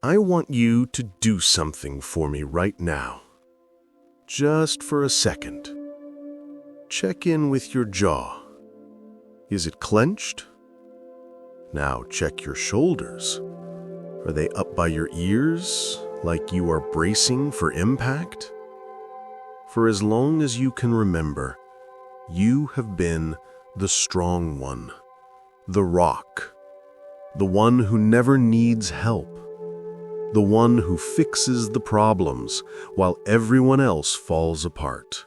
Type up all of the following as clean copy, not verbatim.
I want you to do something for me right now. Just for a second. Check in with your jaw. Is it clenched? Now check your shoulders. Are they up by your ears, like you are bracing for impact? For as long as you can remember, you have been the strong one, the rock, the one who never needs help, the one who fixes the problems while everyone else falls apart.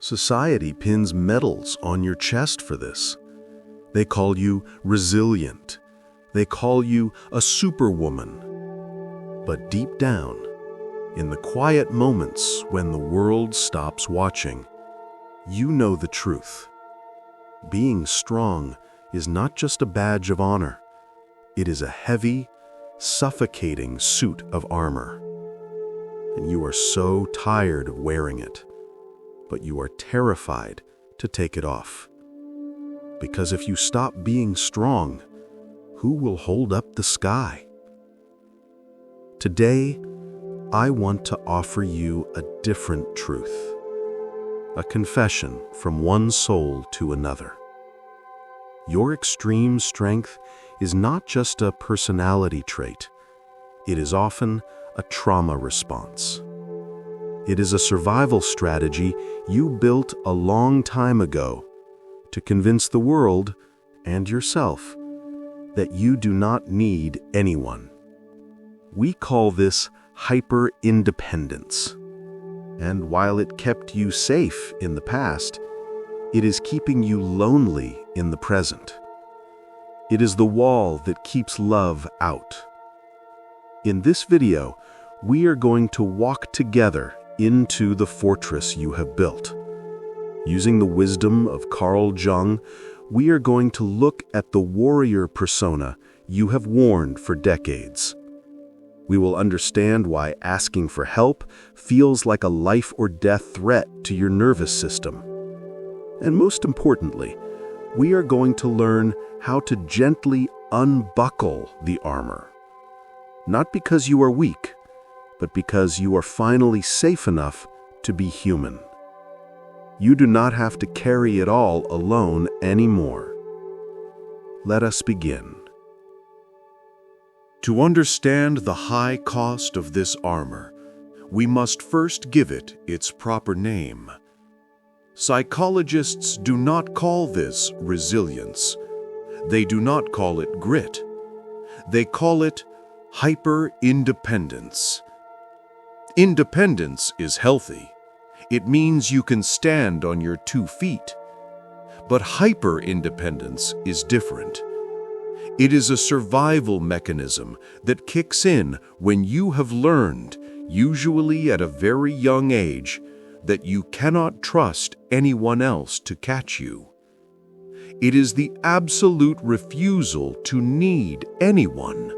Society pins medals on your chest for this. They call you resilient. They call you a superwoman. But deep down, in the quiet moments when the world stops watching, you know the truth. Being strong is not just a badge of honor. It is a heavy, suffocating suit of armor. And you are so tired of wearing it, but you are terrified to take it off. Because if you stop being strong, who will hold up the sky? Today, I want to offer you a different truth, a confession from one soul to another. Your extreme strength is not just a personality trait. It is often a trauma response. It is a survival strategy you built a long time ago to convince the world and yourself that you do not need anyone. We call this hyper-independence. And while it kept you safe in the past, it is keeping you lonely in the present. It is the wall that keeps love out. In this video, we are going to walk together into the fortress you have built. Using the wisdom of Carl Jung, we are going to look at the warrior persona you have worn for decades. We will understand why asking for help feels like a life or death threat to your nervous system. And most importantly, we are going to learn how to gently unbuckle the armor. Not because you are weak, but because you are finally safe enough to be human. You do not have to carry it all alone anymore. Let us begin. To understand the high cost of this armor, we must first give it its proper name. Psychologists do not call this resilience. They do not call it grit. They call it hyper-independence. Independence is healthy. It means you can stand on your 2 feet. But hyper-independence is different. It is a survival mechanism that kicks in when you have learned, usually at a very young age, that you cannot trust anyone else to catch you. It is the absolute refusal to need anyone.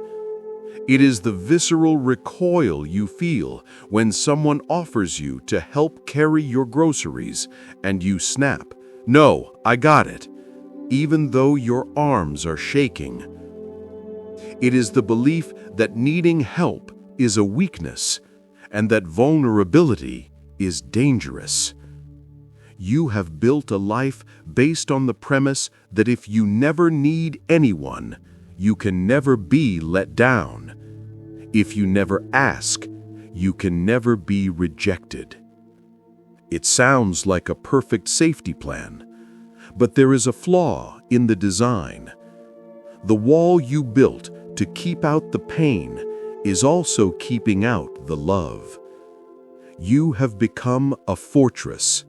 It is the visceral recoil you feel when someone offers you to help carry your groceries and you snap, "No, I got it," even though your arms are shaking. It is the belief that needing help is a weakness and that vulnerability is dangerous. You have built a life based on the premise that if you never need anyone, you can never be let down. If you never ask, you can never be rejected. It sounds like a perfect safety plan, but there is a flaw in the design. The wall you built to keep out the pain is also keeping out the love. You have become a fortress,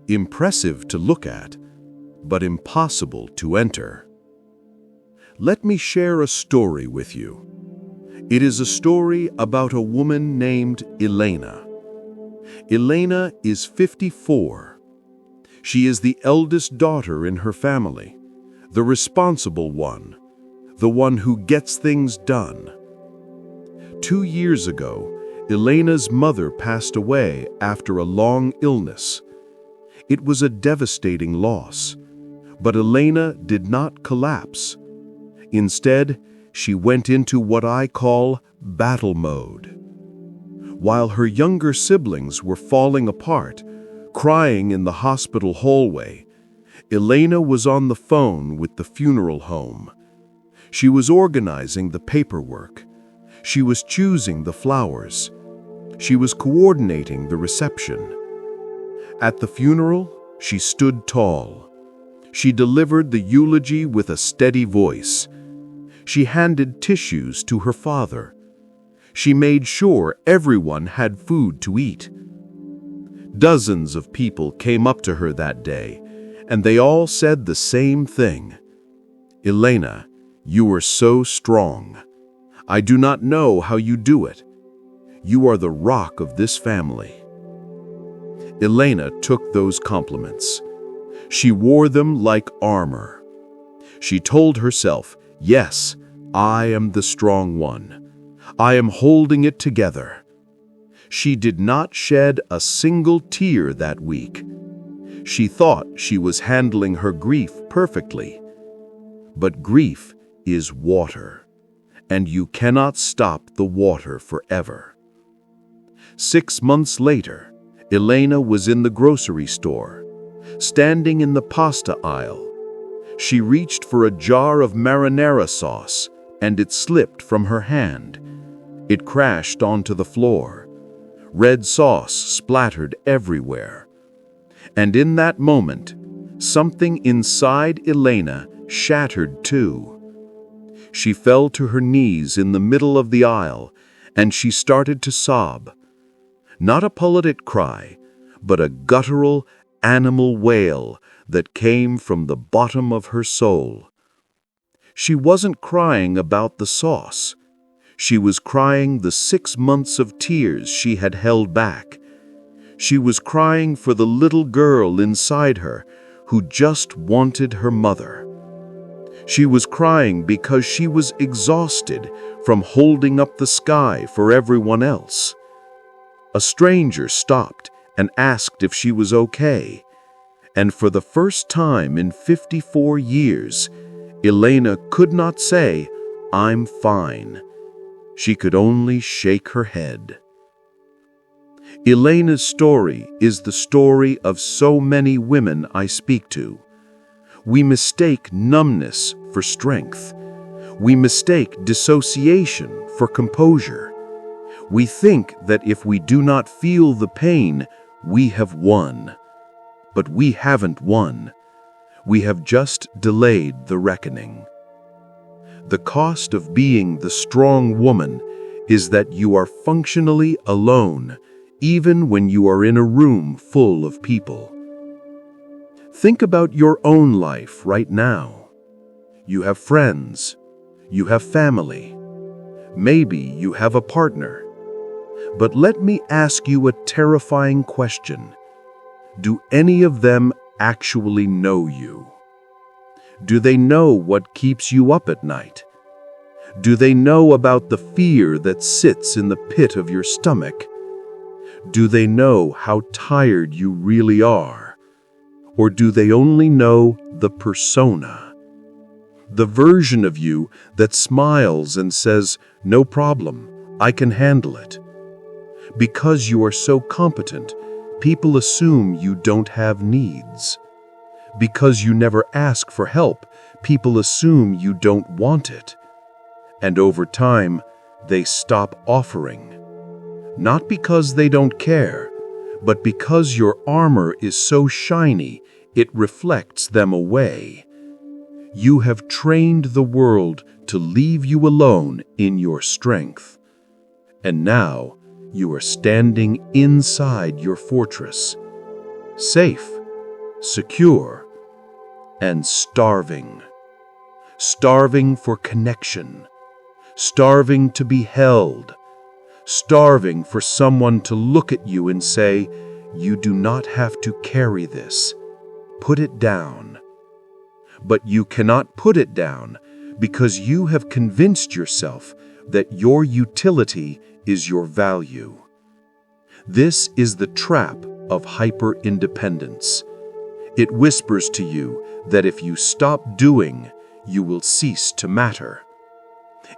impressive to look at, but impossible to enter. Let me share a story with you. It is a story about a woman named Elena. Elena is 54. She is the eldest daughter in her family, the responsible one, the one who gets things done. 2 years ago, Elena's mother passed away after a long illness. It was a devastating loss, but Elena did not collapse. Instead, she went into what I call battle mode. While her younger siblings were falling apart, crying in the hospital hallway, Elena was on the phone with the funeral home. She was organizing the paperwork. She was choosing the flowers. She was coordinating the reception. At the funeral, she stood tall. She delivered the eulogy with a steady voice. She handed tissues to her father. She made sure everyone had food to eat. Dozens of people came up to her that day, and they all said the same thing. "Elena, you are so strong. I do not know how you do it. You are the rock of this family." Elena took those compliments. She wore them like armor. She told herself, "Yes, I am the strong one. I am holding it together." She did not shed a single tear that week. She thought she was handling her grief perfectly. But grief is water, and you cannot stop the water forever. 6 months later, Elena was in the grocery store, standing in the pasta aisle. She reached for a jar of marinara sauce, and it slipped from her hand. It crashed onto the floor. Red sauce splattered everywhere. And in that moment, something inside Elena shattered too. She fell to her knees in the middle of the aisle, and she started to sob. Not a poetic cry, but a guttural, animal wail that came from the bottom of her soul. She wasn't crying about the sauce. She was crying the 6 months of tears she had held back. She was crying for the little girl inside her who just wanted her mother. She was crying because she was exhausted from holding up the sky for everyone else. A stranger stopped and asked if she was okay. And for the first time in 54 years, Elena could not say, "I'm fine." She could only shake her head. Elena's story is the story of so many women I speak to. We mistake numbness for strength. We mistake dissociation for composure. We think that if we do not feel the pain, we have won. But we haven't won. We have just delayed the reckoning. The cost of being the strong woman is that you are functionally alone, even when you are in a room full of people. Think about your own life right now. You have friends. You have family. Maybe you have a partner. But let me ask you a terrifying question. Do any of them actually know you? Do they know what keeps you up at night? Do they know about the fear that sits in the pit of your stomach? Do they know how tired you really are? Or do they only know the persona? The version of you that smiles and says, "No problem, I can handle it." Because you are so competent, people assume you don't have needs. Because you never ask for help, people assume you don't want it. And over time, they stop offering. Not because they don't care, but because your armor is so shiny, it reflects them away. You have trained the world to leave you alone in your strength. And now, you are standing inside your fortress, safe, secure, and starving. Starving for connection, starving to be held, starving for someone to look at you and say, "You do not have to carry this. Put it down." But you cannot put it down because you have convinced yourself that your utility is your value. This is the trap of hyper-independence. It whispers to you that if you stop doing, you will cease to matter.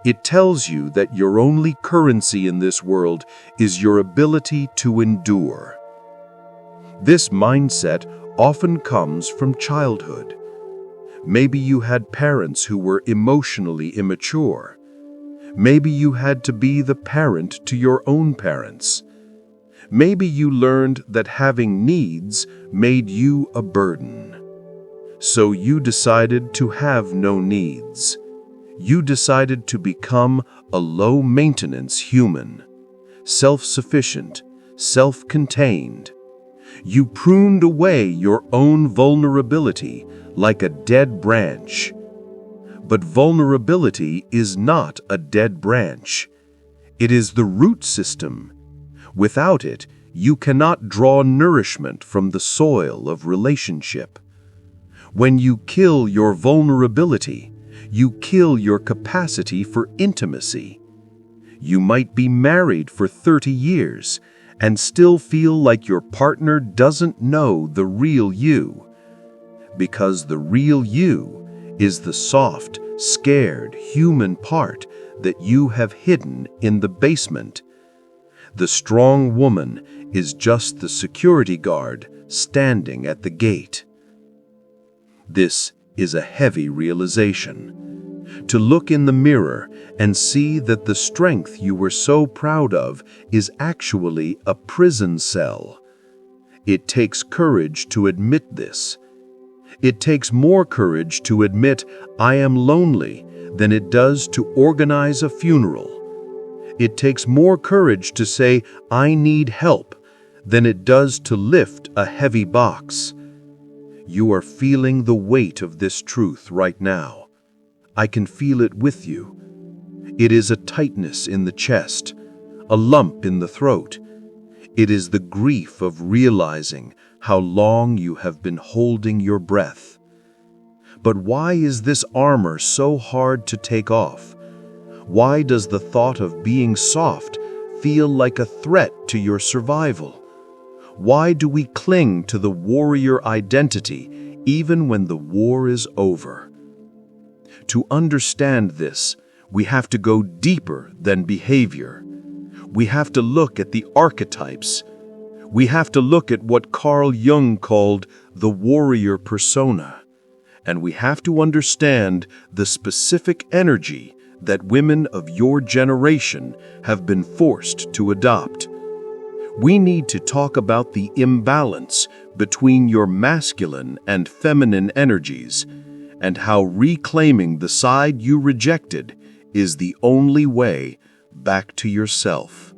It tells you that your only currency in this world is your ability to endure. This mindset often comes from childhood. Maybe you had parents who were emotionally immature. Maybe you had to be the parent to your own parents. Maybe you learned that having needs made you a burden. So you decided to have no needs. You decided to become a low-maintenance human, self-sufficient, self-contained. You pruned away your own vulnerability like a dead branch. But vulnerability is not a dead branch. It is the root system. Without it, you cannot draw nourishment from the soil of relationship. When you kill your vulnerability, you kill your capacity for intimacy. You might be married for 30 years and still feel like your partner doesn't know the real you. Because the real you is the soft, scared human part that you have hidden in the basement. The strong woman is just the security guard standing at the gate. This is a heavy realization. To look in the mirror and see that the strength you were so proud of is actually a prison cell. It takes courage to admit this. It takes more courage to admit I am lonely than it does to organize a funeral. It takes more courage to say I need help than it does to lift a heavy box. You are feeling the weight of this truth right now. I can feel it with you. It is a tightness in the chest, a lump in the throat. It is the grief of realizing how long you have been holding your breath. But why is this armor so hard to take off? Why does the thought of being soft feel like a threat to your survival? Why do we cling to the warrior identity even when the war is over? To understand this, we have to go deeper than behavior. We have to look at the archetypes. We have to look at what Carl Jung called the warrior persona. And we have to understand the specific energy that women of your generation have been forced to adopt. We need to talk about the imbalance between your masculine and feminine energies, and how reclaiming the side you rejected is the only way back to yourself.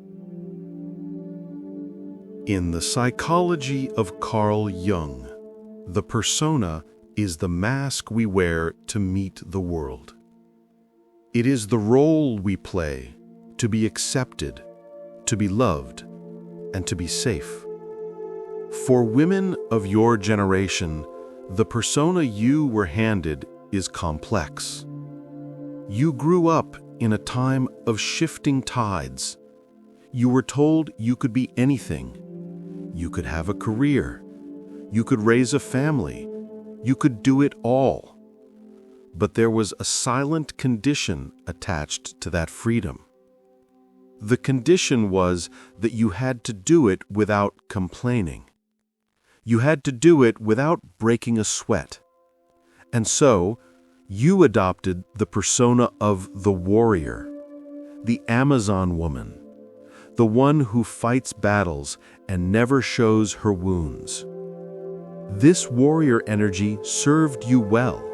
In the psychology of Carl Jung, the persona is the mask we wear to meet the world. It is the role we play to be accepted, to be loved, and to be safe. For women of your generation, the persona you were handed is complex. You grew up in a time of shifting tides. You were told you could be anything. You could have a career. You could raise a family. You could do it all. But there was a silent condition attached to that freedom. The condition was that you had to do it without complaining. You had to do it without breaking a sweat. And so, you adopted the persona of the warrior, the Amazon woman, the one who fights battles and never shows her wounds. This warrior energy served you well.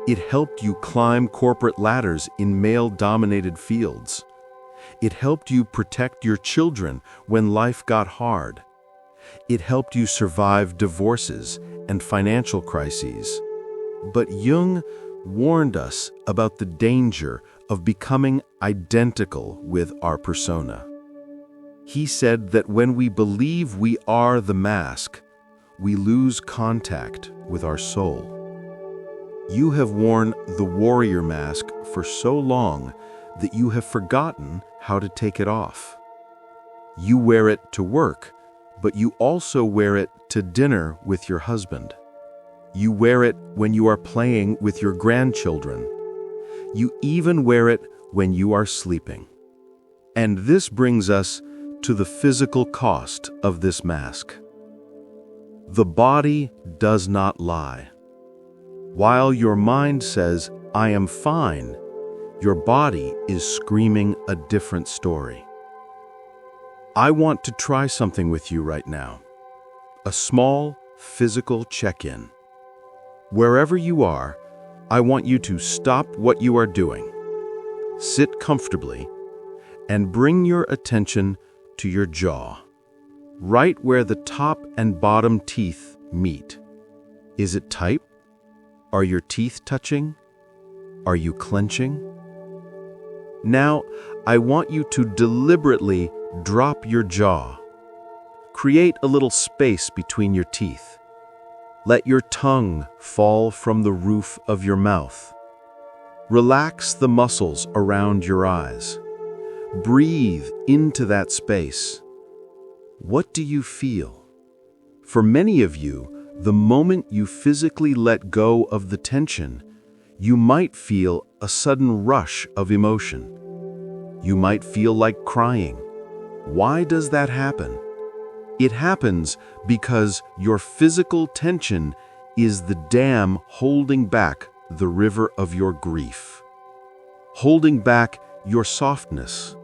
It helped you climb corporate ladders in male-dominated fields. It helped you protect your children when life got hard. It helped you survive divorces and financial crises. But Jung warned us about the danger of becoming identical with our persona. He said that when we believe we are the mask, we lose contact with our soul. You have worn the warrior mask for so long that you have forgotten how to take it off. You wear it to work, but you also wear it to dinner with your husband. You wear it when you are playing with your grandchildren. You even wear it when you are sleeping. And this brings us to the physical cost of this mask. The body does not lie. While your mind says, "I am fine," your body is screaming a different story. I want to try something with you right now. A small, physical check-in. Wherever you are, I want you to stop what you are doing, sit comfortably, and bring your attention to your jaw, right where the top and bottom teeth meet. Is it tight? Are your teeth touching? Are you clenching? Now, I want you to deliberately drop your jaw. Create a little space between your teeth. Let your tongue fall from the roof of your mouth. Relax the muscles around your eyes. Breathe into that space. What do you feel? For many of you, the moment you physically let go of the tension, you might feel a sudden rush of emotion. You might feel like crying. Why does that happen? It happens because your physical tension is the dam holding back the river of your grief, holding back your softness.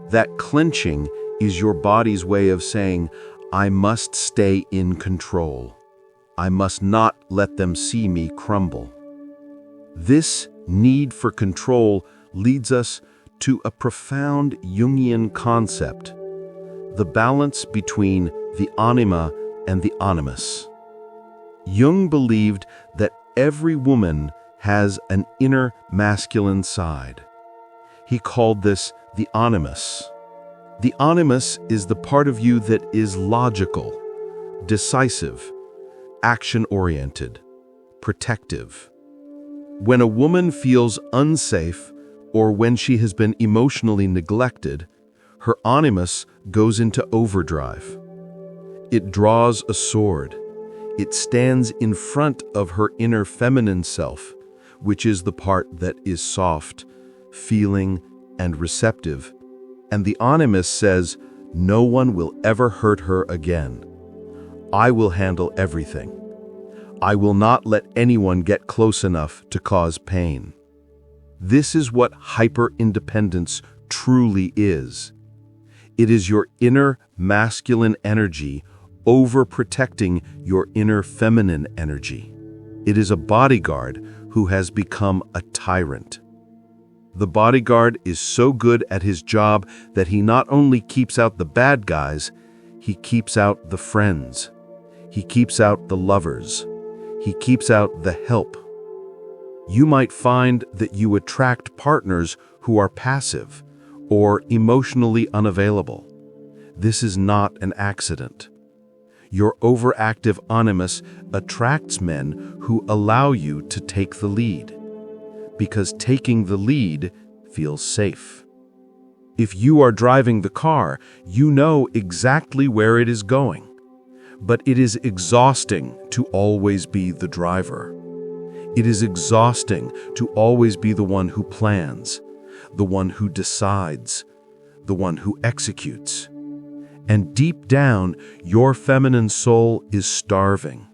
That clenching is your body's way of saying, "I must stay in control. I must not let them see me crumble." This need for control leads us to a profound Jungian concept, the balance between the anima and the animus. Jung believed that every woman has an inner masculine side. He called this the animus. The animus is the part of you that is logical, decisive, action-oriented, protective. When a woman feels unsafe or when she has been emotionally neglected, her animus goes into overdrive. It draws a sword. It stands in front of her inner feminine self, which is the part that is soft, feeling, and receptive. And the animus says, "No one will ever hurt her again. I will handle everything. I will not let anyone get close enough to cause pain." This is what hyper-independence truly is. It is your inner masculine energy overprotecting your inner feminine energy. It is a bodyguard who has become a tyrant. The bodyguard is so good at his job that he not only keeps out the bad guys, he keeps out the friends. He keeps out the lovers. He keeps out the help. You might find that you attract partners who are passive or emotionally unavailable. This is not an accident. Your overactive animus attracts men who allow you to take the lead, because taking the lead feels safe. If you are driving the car, you know exactly where it is going. But it is exhausting to always be the driver. It is exhausting to always be the one who plans, the one who decides, the one who executes. And deep down, your feminine soul is starving.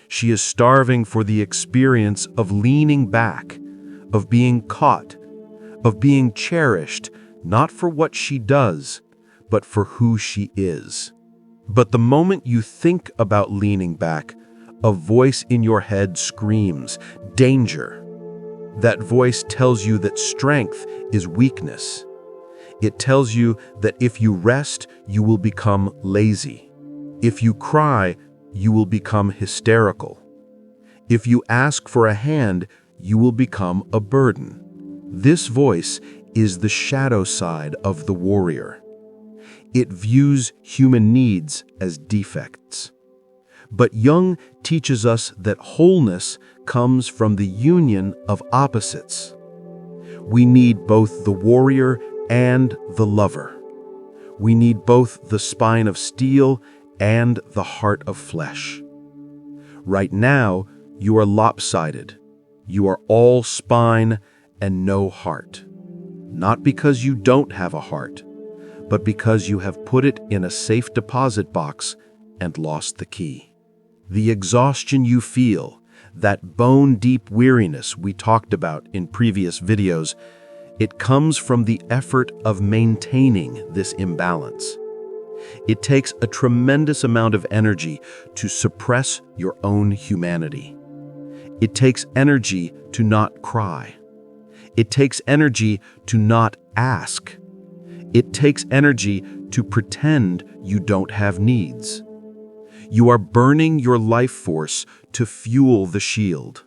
She is starving for the experience of leaning back, of being caught, of being cherished, not for what she does, but for who she is. But the moment you think about leaning back, a voice in your head screams, "Danger!" That voice tells you that strength is weakness. It tells you that if you rest, you will become lazy. If you cry, you will become hysterical. If you ask for a hand, you will become a burden. This voice is the shadow side of the warrior. It views human needs as defects. But Jung teaches us that wholeness comes from the union of opposites. We need both the warrior and the lover. We need both the spine of steel and the heart of flesh. Right now, you are lopsided. You are all spine and no heart. not because you don't have a heart, but because you have put it in a safe deposit box and lost the key. The exhaustion you feel, that bone-deep weariness we talked about in previous videos, it comes from the effort of maintaining this imbalance. It takes a tremendous amount of energy to suppress your own humanity. It takes energy to not cry. It takes energy to not ask. It takes energy to pretend you don't have needs. You are burning your life force to fuel the shield.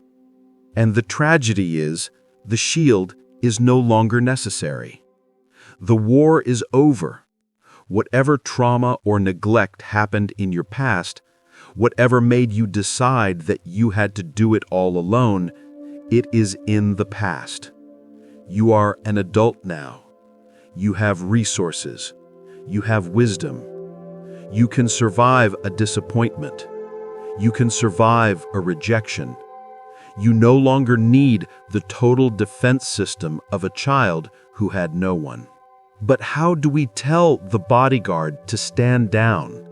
And the tragedy is, the shield is no longer necessary. The war is over. Whatever trauma or neglect happened in your past, whatever made you decide that you had to do it all alone, it is in the past. You are an adult now. You have resources. You have wisdom. You can survive a disappointment. You can survive a rejection. You no longer need the total defense system of a child who had no one. But how do we tell the bodyguard to stand down?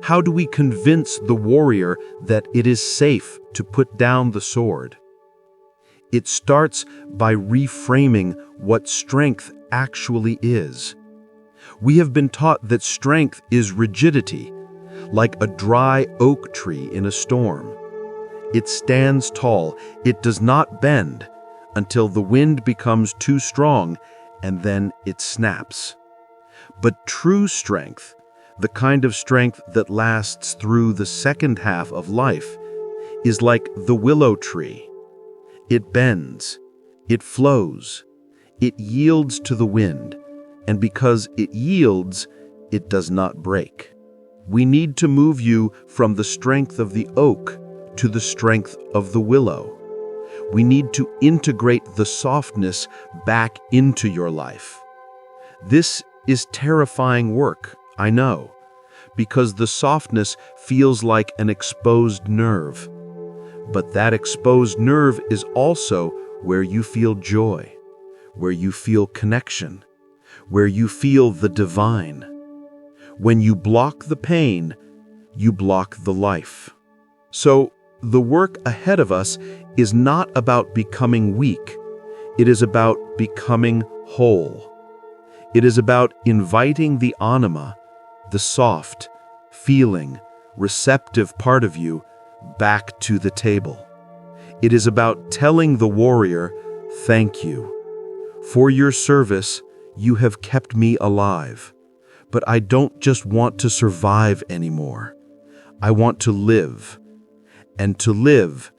How do we convince the warrior that it is safe to put down the sword? It starts by reframing what strength actually is. We have been taught that strength is rigidity, like a dry oak tree in a storm. It stands tall, it does not bend, until the wind becomes too strong, and then it snaps. But true strength, the kind of strength that lasts through the second half of life, is like the willow tree. It bends, it flows, it yields to the wind, and because it yields, it does not break. We need to move you from the strength of the oak to the strength of the willow. We need to integrate the softness back into your life. This is terrifying work, I know, because the softness feels like an exposed nerve. But that exposed nerve is also where you feel joy, where you feel connection, where you feel the divine. When you block the pain, you block the life. So, the work ahead of us is not about becoming weak. It is about becoming whole. It is about inviting the anima, the soft, feeling, receptive part of you, back to the table. It is about telling the warrior, "Thank you. For your service, you have kept me alive. But I don't just want to survive anymore. I want to live. And to live,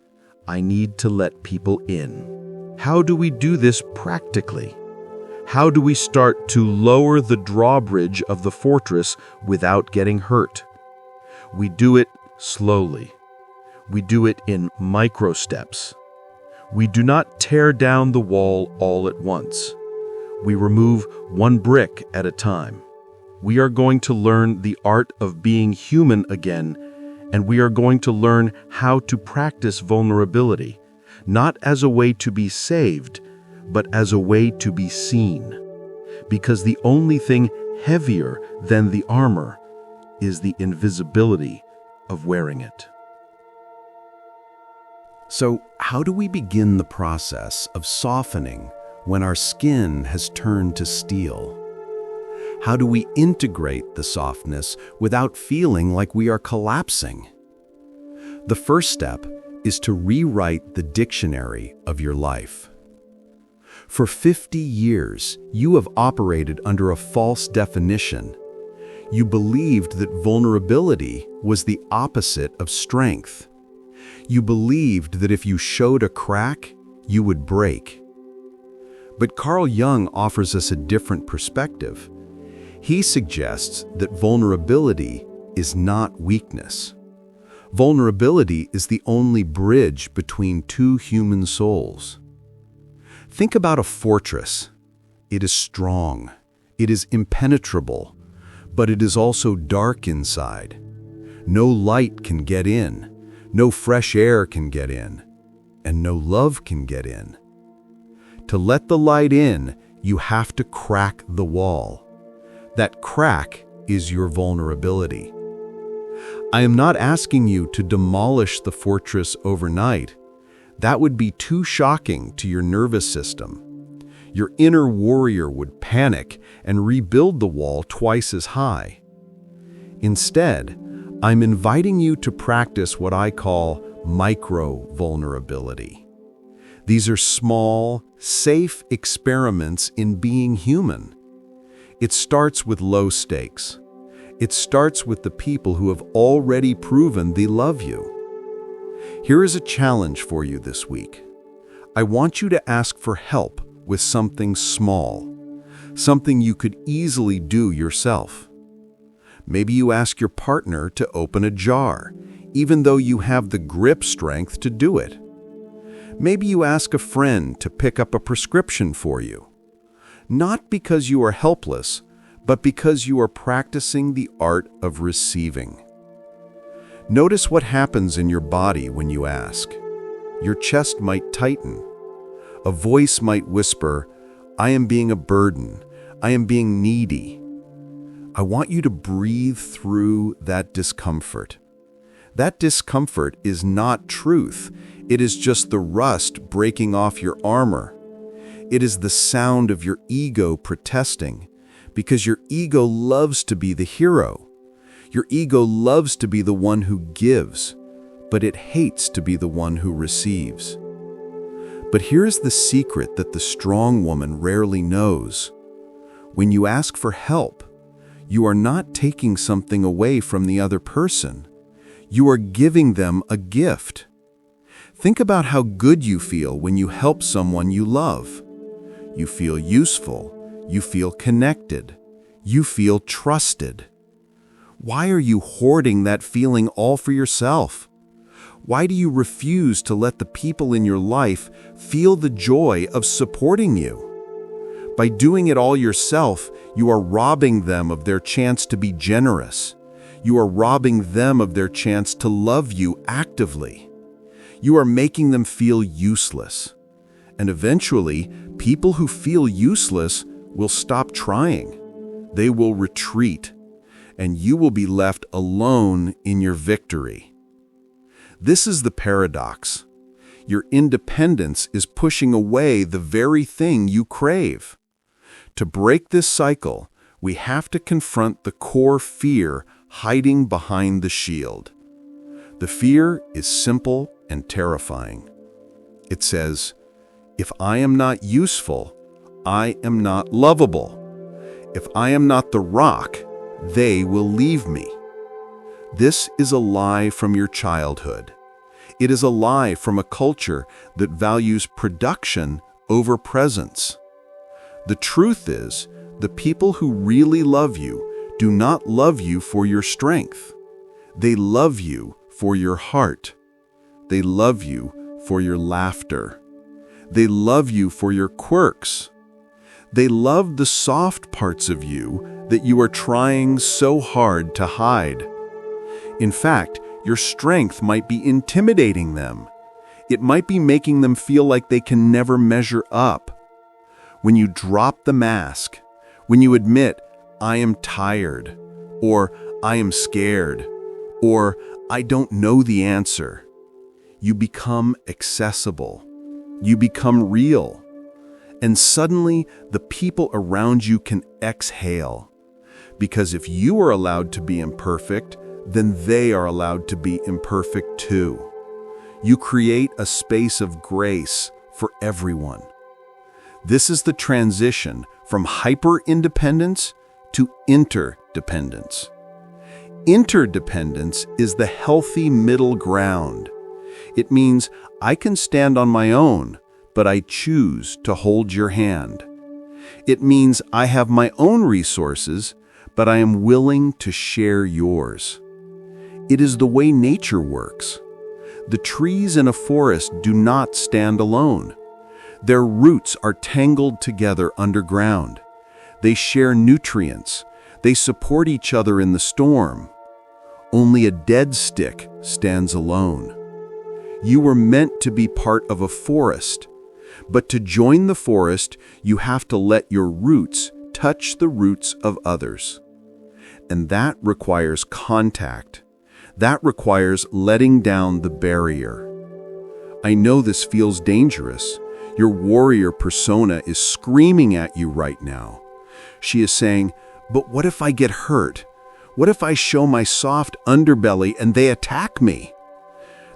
I need to let people in." How do we do this practically? How do we start to lower the drawbridge of the fortress without getting hurt? We do it slowly. We do it in micro steps. We do not tear down the wall all at once. We remove one brick at a time. We are going to learn the art of being human again, and we are going to learn how to practice vulnerability, not as a way to be saved, but as a way to be seen. Because the only thing heavier than the armor is the invisibility of wearing it. So, how do we begin the process of softening when our skin has turned to steel? How do we integrate the softness without feeling like we are collapsing? The first step is to rewrite the dictionary of your life. For 50 years, you have operated under a false definition. You believed that vulnerability was the opposite of strength. You believed that if you showed a crack, you would break. But Carl Jung offers us a different perspective. He suggests that vulnerability is not weakness. Vulnerability is the only bridge between two human souls. Think about a fortress. It is strong. It is impenetrable. But it is also dark inside. No light can get in. No fresh air can get in. And no love can get in. To let the light in, You have to crack the wall. That crack is your vulnerability. I am not asking you to demolish the fortress overnight. That would be too shocking to your nervous system. Your inner warrior would panic and rebuild the wall twice as high. Instead, I'm inviting you to practice what I call micro-vulnerability. These are small, safe experiments in being human. It starts with low stakes. It starts with the people who have already proven they love you. Here is a challenge for you this week. I want you to ask for help with something small, something you could easily do yourself. Maybe you ask your partner to open a jar, even though you have the grip strength to do it. Maybe you ask a friend to pick up a prescription for you. Not because you are helpless, but because you are practicing the art of receiving. Notice what happens in your body when you ask. Your chest might tighten. A voice might whisper, "I am being a burden. I am being needy." I want you to breathe through that discomfort. That discomfort is not truth. It is just the rust breaking off your armor. It is the sound of your ego protesting, because your ego loves to be the hero. Your ego loves to be the one who gives, but it hates to be the one who receives. But here's the secret that the strong woman rarely knows. When you ask for help, you are not taking something away from the other person. You are giving them a gift. Think about how good you feel when you help someone you love. You feel useful. You feel connected. You feel trusted. Why are you hoarding that feeling all for yourself? Why do you refuse to let the people in your life feel the joy of supporting you? By doing it all yourself, you are robbing them of their chance to be generous. You are robbing them of their chance to love you actively. You are making them feel useless. And eventually, people who feel useless will stop trying. They will retreat, and you will be left alone in your victory. This is the paradox. Your independence is pushing away the very thing you crave. To break this cycle, we have to confront the core fear hiding behind the shield. The fear is simple and terrifying. It says, "If I am not useful, I am not lovable. If I am not the rock, they will leave me." This is a lie from your childhood. It is a lie from a culture that values production over presence. The truth is, the people who really love you do not love you for your strength. They love you for your heart. They love you for your laughter. They love you for your quirks. They love the soft parts of you that you are trying so hard to hide. In fact, your strength might be intimidating them. It might be making them feel like they can never measure up. When you drop the mask, when you admit, "I am tired," or "I am scared," or "I don't know the answer," you become accessible. You become real. And suddenly, the people around you can exhale. Because if you are allowed to be imperfect, then they are allowed to be imperfect too. You create a space of grace for everyone. This is the transition from hyper-independence to interdependence. Interdependence is the healthy middle ground. It means I can stand on my own, but I choose to hold your hand. It means I have my own resources, but I am willing to share yours. It is the way nature works. The trees in a forest do not stand alone. Their roots are tangled together underground. They share nutrients. They support each other in the storm. Only a dead stick stands alone. You were meant to be part of a forest. But to join the forest, you have to let your roots touch the roots of others. And that requires contact. That requires letting down the barrier. I know this feels dangerous. Your warrior persona is screaming at you right now. She is saying, but what if I get hurt? What if I show my soft underbelly and they attack me?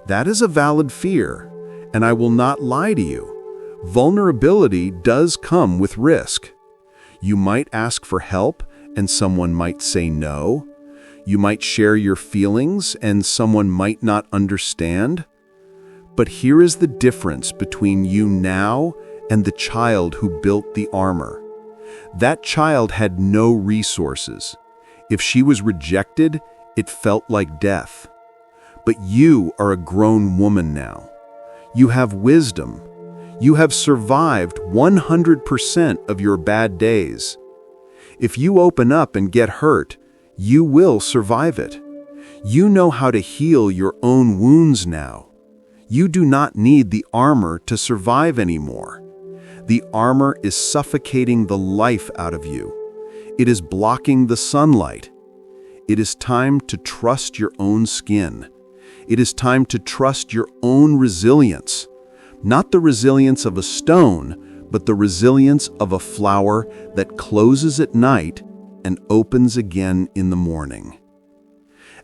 That is a valid fear, and I will not lie to you. Vulnerability does come with risk. You might ask for help, and someone might say no. You might share your feelings, and someone might not understand. But here is the difference between you now and the child who built the armor. That child had no resources. If she was rejected, it felt like death. But you are a grown woman now. You have wisdom. You have survived 100% of your bad days. If you open up and get hurt, you will survive it. You know how to heal your own wounds now. You do not need the armor to survive anymore. The armor is suffocating the life out of you. It is blocking the sunlight. It is time to trust your own skin. It is time to trust your own resilience. Not the resilience of a stone, but the resilience of a flower that closes at night and opens again in the morning.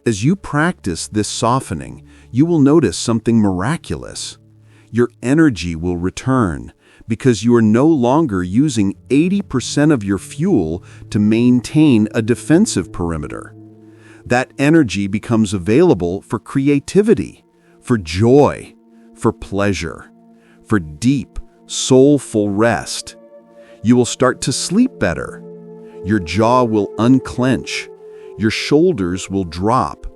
As you practice this softening, you will notice something miraculous. Your energy will return because you are no longer using 80% of your fuel to maintain a defensive perimeter. That energy becomes available for creativity, for joy, for pleasure, for deep, soulful rest. You will start to sleep better. Your jaw will unclench. Your shoulders will drop.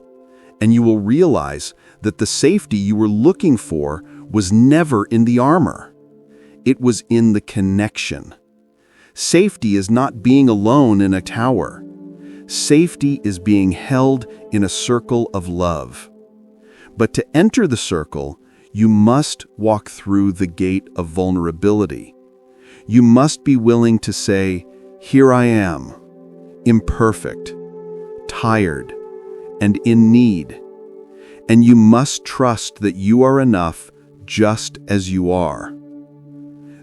And you will realize that the safety you were looking for was never in the armor. It was in the connection. Safety is not being alone in a tower. Safety is being held in a circle of love. But to enter the circle, you must walk through the gate of vulnerability. You must be willing to say, "Here I am, imperfect, tired, and in need." And you must trust that you are enough just as you are.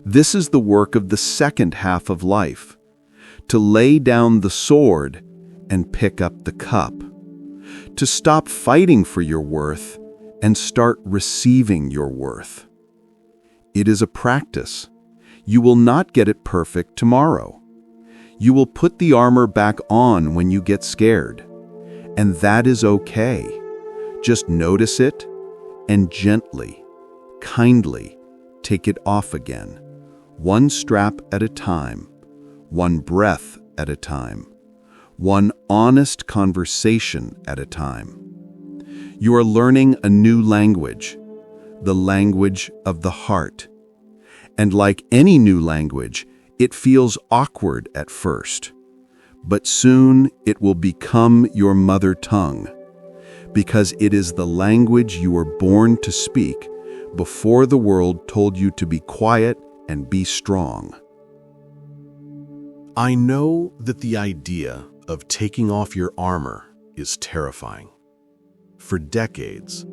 This is the work of the second half of life, to lay down the sword and pick up the cup, to stop fighting for your worth and start receiving your worth. It is a practice. You will not get it perfect tomorrow. You will put the armor back on when you get scared, and that is okay. Just notice it and gently, kindly take it off again, one strap at a time, one breath at a time, one honest conversation at a time. You are learning a new language, the language of the heart. And like any new language, it feels awkward at first. But soon it will become your mother tongue, because it is the language you were born to speak before the world told you to be quiet and be strong. I know that the idea of taking off your armor is terrifying. For decades,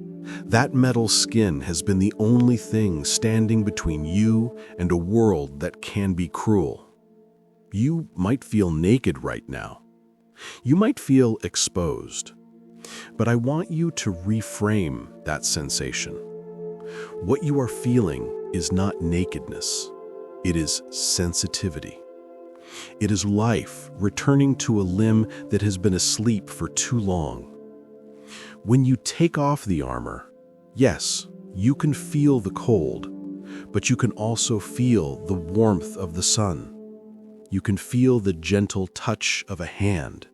that metal skin has been the only thing standing between you and a world that can be cruel. You might feel naked right now. You might feel exposed. But I want you to reframe that sensation. What you are feeling is not nakedness. It is sensitivity. It is life returning to a limb that has been asleep for too long. When you take off the armor, yes, you can feel the cold, but you can also feel the warmth of the sun. You can feel the gentle touch of a hand.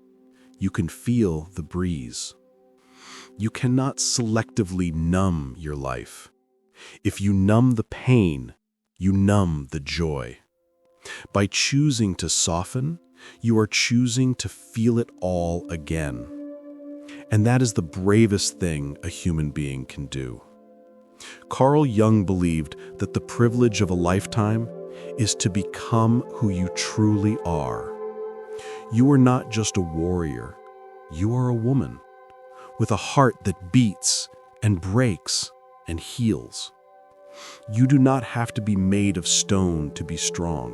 You can feel the breeze. You cannot selectively numb your life. If you numb the pain, you numb the joy. By choosing to soften, you are choosing to feel it all again. And that is the bravest thing a human being can do. Carl Jung believed that the privilege of a lifetime is to become who you truly are. You are not just a warrior, you are a woman with a heart that beats and breaks and heals. You do not have to be made of stone to be strong.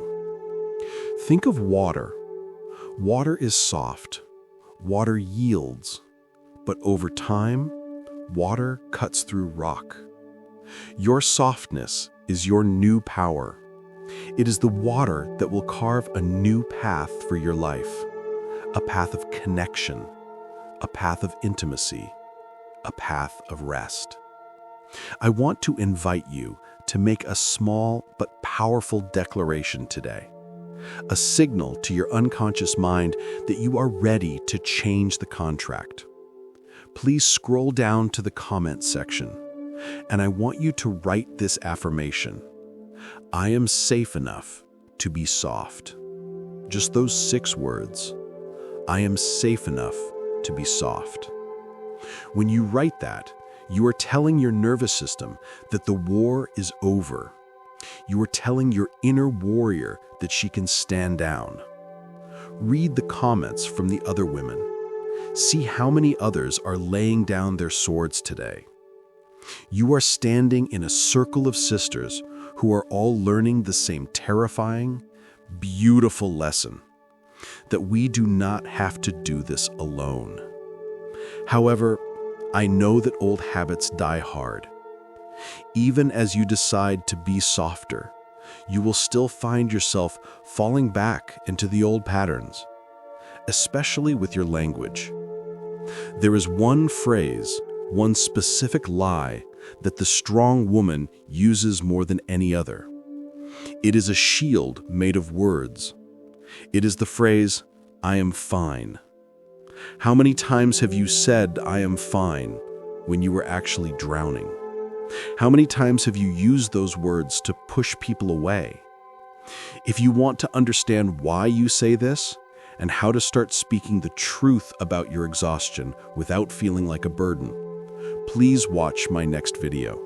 Think of water. Water is soft. Water yields. But over time, water cuts through rock. Your softness is your new power. It is the water that will carve a new path for your life, a path of connection, a path of intimacy, a path of rest. I want to invite you to make a small but powerful declaration today, a signal to your unconscious mind that you are ready to change the contract. Please scroll down to the comments section, and I want you to write this affirmation. I am safe enough to be soft. Just those 6 words. I am safe enough to be soft. When you write that, you are telling your nervous system that the war is over. You are telling your inner warrior that she can stand down. Read the comments from the other women. See how many others are laying down their swords today. You are standing in a circle of sisters who are all learning the same terrifying, beautiful lesson, that we do not have to do this alone. However, I know that old habits die hard. Even as you decide to be softer, you will still find yourself falling back into the old patterns, especially with your language. There is one phrase, one specific lie that the strong woman uses more than any other. It is a shield made of words. It is the phrase, I am fine. How many times have you said, I am fine, when you were actually drowning? How many times have you used those words to push people away? If you want to understand why you say this, and how to start speaking the truth about your exhaustion without feeling like a burden, please watch my next video.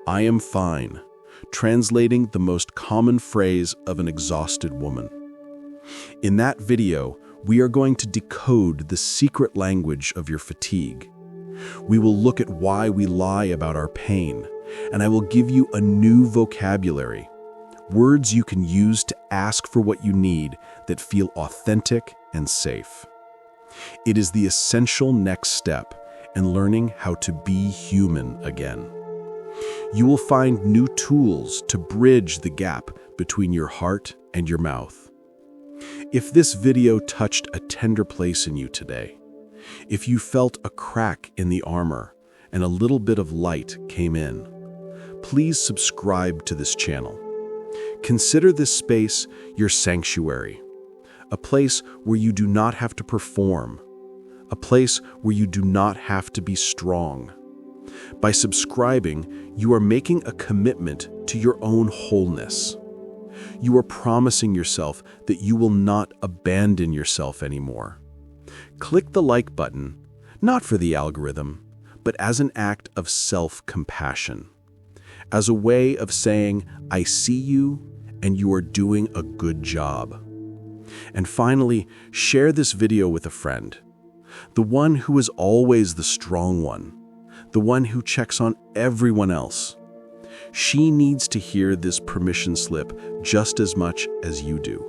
I am fine, translating the most common phrase of an exhausted woman. In that video, we are going to decode the secret language of your fatigue. We will look at why we lie about our pain, and I will give you a new vocabulary, words you can use to ask for what you need that feel authentic and safe. It is the essential next step in learning how to be human again. You will find new tools to bridge the gap between your heart and your mouth. If this video touched a tender place in you today, if you felt a crack in the armor and a little bit of light came in, please subscribe to this channel. Consider this space your sanctuary, a place where you do not have to perform, a place where you do not have to be strong. By subscribing, you are making a commitment to your own wholeness. You are promising yourself that you will not abandon yourself anymore. Click the like button, not for the algorithm, but as an act of self-compassion, as a way of saying, I see you and you are doing a good job. And finally, share this video with a friend, the one who is always the strong one, the one who checks on everyone else. She needs to hear this permission slip just as much as you do.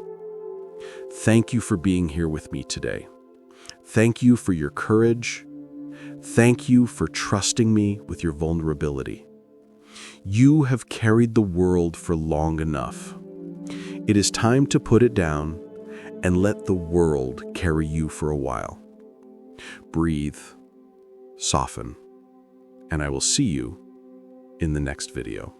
Thank you for being here with me today. Thank you for your courage. Thank you for trusting me with your vulnerability. You have carried the world for long enough. It is time to put it down and let the world carry you for a while. Breathe, soften, and I will see you in the next video.